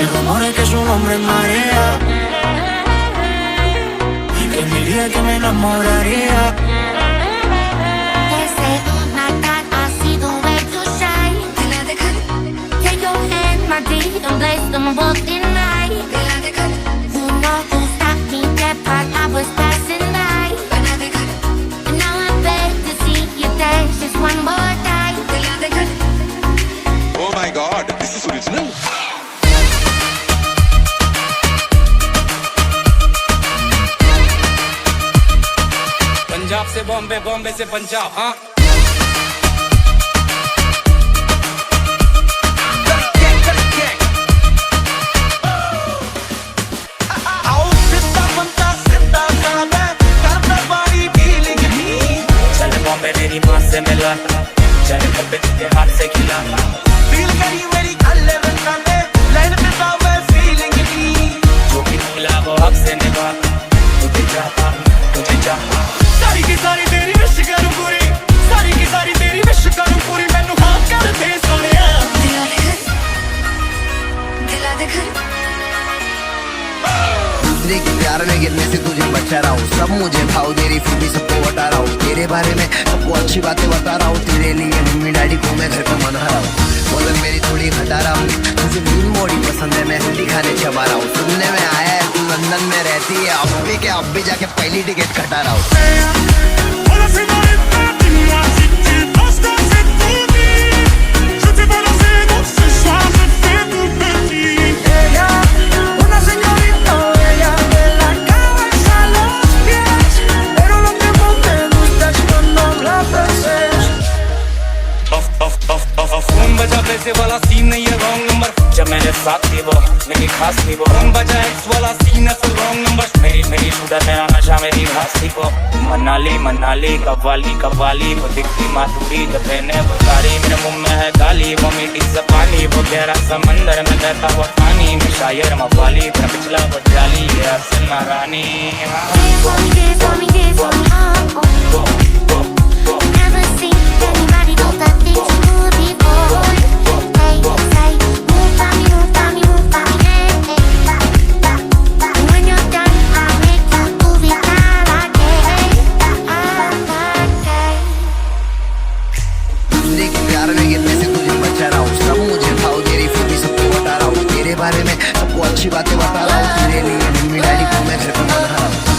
Se rumora que su nombre es María y que mi día que me enamoraría. They say, oh my God, I see the way you shine. Take your hand, my dear, and place them both in mine. You know who stopped me dead while I was passing by. And now I beg to see you dance just one more time. Oh my God, this is original. Punjab से बॉम्बे, बॉम्बे से पंजाब, हाँ। चले बॉम्बे मेरी माँ से मिला, चले बॉम्बे तेरे हाथ से खिला। फील करी मेरी गले में काले, लाइन पे था मैं फीलिंग दी। जो भी बोला वो हक से निभा, तुझे चाहता, तुझे चाहता। सारी की सारी तेरी विश करूं पूरी, सारी की सारी तेरी विश करूं पूरी। मैनू हाँ कर दे सोनिया, दिला दे घर। दूसरे के प्यार में गिरने से तुझे बचा रहा हूँ। सब मुझे भाव दे रही फिर भी सबको बता रहा हूँ। तेरे बारे में सबको अच्छी बातें बता रहा हूँ। तेरे लिए मम्मी डैडी को मैं घर पे मना रहा हूँ। बोलन मेरी थोड़ी घटा रहा हूँ। तुझे मीन मोड़ी पसंद है, मैं हल्दी खाने चबा रहा हूँ। सुनने में आया है तू लंदन में रहती है, अब भी जाके पहली टिकट कटा रहा हूँ। फोन बजा पैसे वाला सीन नहीं है, रॉन्ग नंबर। जब मैंने साथ थी वो मेरी खास थी वो। फोन बजा एक्स वाला सीन है, रॉन्ग नंबर। मेरी शुगर मेरा नशा मेरी घास थी वो। मनाली मनाली कव्वाली कव्वाली, वो दिखती माधुरी जब पहने वो साड़ी। मेरे मुंह में है गाली, वो मीठी ज़बानी, वो गहरा समंदर में बहता हुआ पानी। मैं शायर मवाली पर पिछला वो जाली है असल महारानी। Never seen anybody do that thing to me before. They say, move by me, move by me, move by me, hey, hey. When you're done, I'll make you move it all again. दूसरे के प्यार में गिरने से तुझे बचा रहा हूँ। सब मुझे भाव दे रही फिर भी सबको बता रहा हूँ। तेरे बारे में सबको अच्छी बातें बता रहा हूँ। तेरे लिए मम्मी डैडी को मैं घर पे मना रहा हूँ।